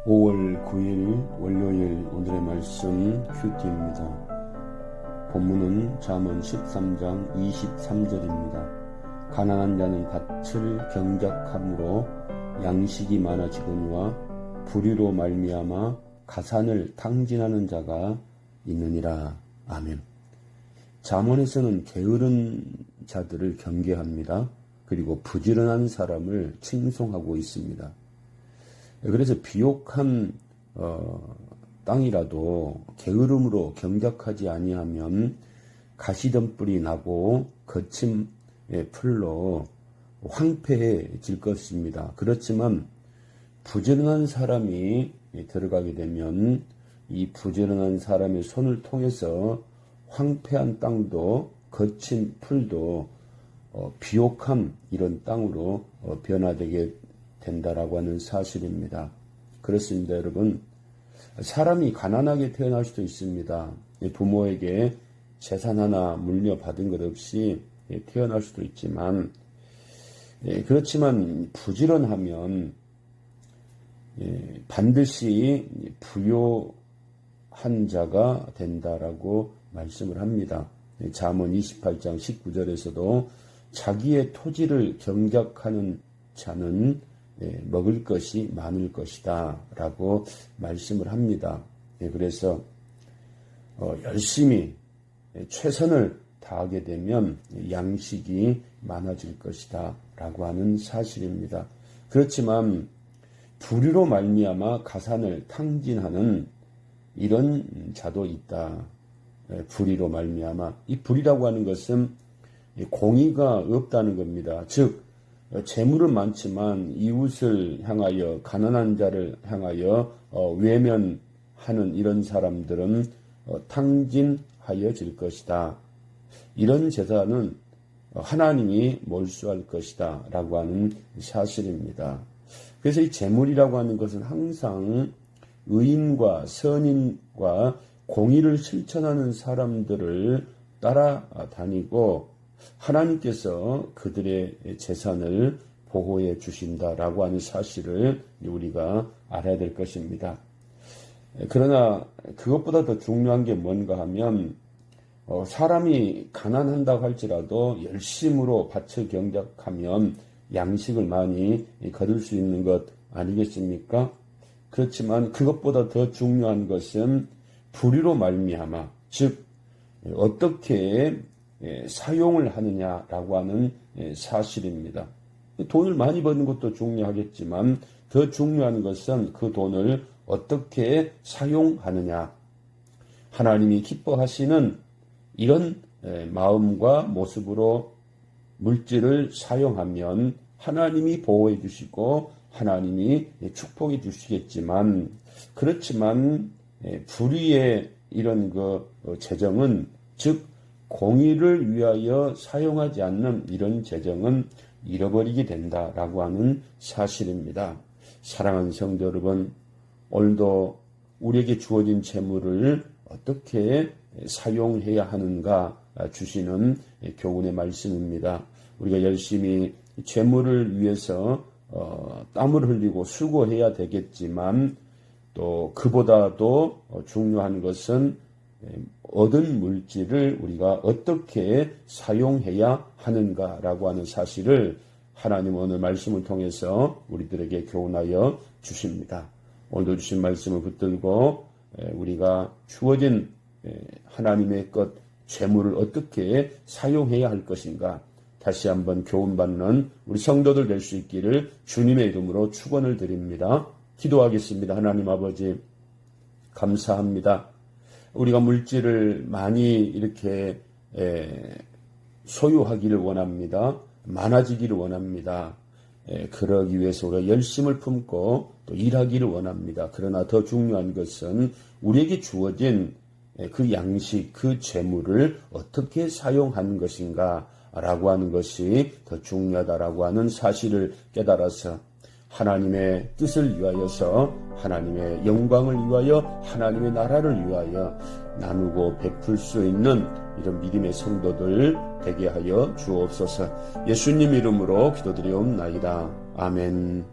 5월 9일 월요일 오늘의 말씀 큐티입니다. 본문은 잠언 13장 23절입니다. 가난한 자는 밭을 경작함으로 양식이 많아지거니와 불의로 말미암아 가산을 탕진하는 자가 있느니라. 아멘. 잠언에서는 게으른 자들을 경계합니다. 그리고 부지런한 사람을 칭송하고 있습니다. 그래서 비옥한 땅이라도 게으름으로 경작하지 아니하면 가시덤불이 나고 거친 풀로 황폐해질 것입니다. 그렇지만 부지런한 사람이 들어가게 되면 이 부지런한 사람의 손을 통해서 황폐한 땅도 거친 풀도 비옥한 이런 땅으로 변화되게 된다라고 하는 사실입니다. 그렇습니다, 여러분. 사람이 가난하게 태어날 수도 있습니다. 부모에게 재산 하나 물려받은 것 없이 태어날 수도 있지만, 그렇지만 부지런하면 반드시 부요한 자가 된다라고 말씀을 합니다. 잠언 28장 19절에서도 자기의 토지를 경작하는 자는 먹을 것이 많을 것이다 라고 말씀을 합니다. 그래서 열심히 최선을 다하게 되면 양식이 많아질 것이다 라고 하는 사실입니다. 그렇지만 불의로 말미암아 가산을 탕진하는 이런 자도 있다. 불의로 말미암아, 이 불의라고 하는 것은 공의가 없다는 겁니다. 즉 재물은 많지만 이웃을 향하여, 가난한 자를 향하여 외면하는 이런 사람들은 탕진하여질 것이다. 이런 재산은 하나님이 몰수할 것이다 라고 하는 사실입니다. 그래서 이 재물이라고 하는 것은 항상 의인과 선인과 공의를 실천하는 사람들을 따라다니고 하나님께서 그들의 재산을 보호해 주신다라고 하는 사실을 우리가 알아야 될 것입니다. 그러나 그것보다 더 중요한 게 뭔가 하면 사람이 가난한다고 할지라도 열심으로 밭을 경작하면 양식을 많이 거둘 수 있는 것 아니겠습니까? 그렇지만 그것보다 더 중요한 것은 불의로 말미암아, 즉 어떻게 사용을 하느냐라고 하는 사실입니다. 돈을 많이 버는 것도 중요하겠지만 더 중요한 것은 그 돈을 어떻게 사용하느냐. 하나님이 기뻐하시는 이런 마음과 모습으로 물질을 사용하면 하나님이 보호해 주시고 하나님이 축복해 주시겠지만, 그렇지만 불의의 이런 재정은, 즉 공의를 위하여 사용하지 않는 이런 재정은 잃어버리게 된다라고 하는 사실입니다. 사랑하는 성도 여러분, 오늘도 우리에게 주어진 재물을 어떻게 사용해야 하는가 주시는 교훈의 말씀입니다. 우리가 열심히 재물을 위해서 땀을 흘리고 수고해야 되겠지만, 또 그보다도 중요한 것은 얻은 물질을 우리가 어떻게 사용해야 하는가라고 하는 사실을 하나님 오늘 말씀을 통해서 우리들에게 교훈하여 주십니다. 오늘도 주신 말씀을 붙들고 우리가 주어진 하나님의 것, 재물을 어떻게 사용해야 할 것인가 다시 한번 교훈받는 우리 성도들 될 수 있기를 주님의 이름으로 축원을 드립니다. 기도하겠습니다. 하나님 아버지, 감사합니다. 우리가 물질을 많이 이렇게 소유하기를 원합니다. 많아지기를 원합니다. 그러기 위해서 우리가 열심을 품고 또 일하기를 원합니다. 그러나 더 중요한 것은 우리에게 주어진 그 양식, 그 재물을 어떻게 사용하는 것인가 라고 하는 것이 더 중요하다라고 하는 사실을 깨달아서 하나님의 뜻을 위하여서, 하나님의 영광을 위하여, 하나님의 나라를 위하여 나누고 베풀 수 있는 이런 믿음의 성도들 되게 하여 주옵소서. 예수님 이름으로 기도드리옵나이다. 아멘.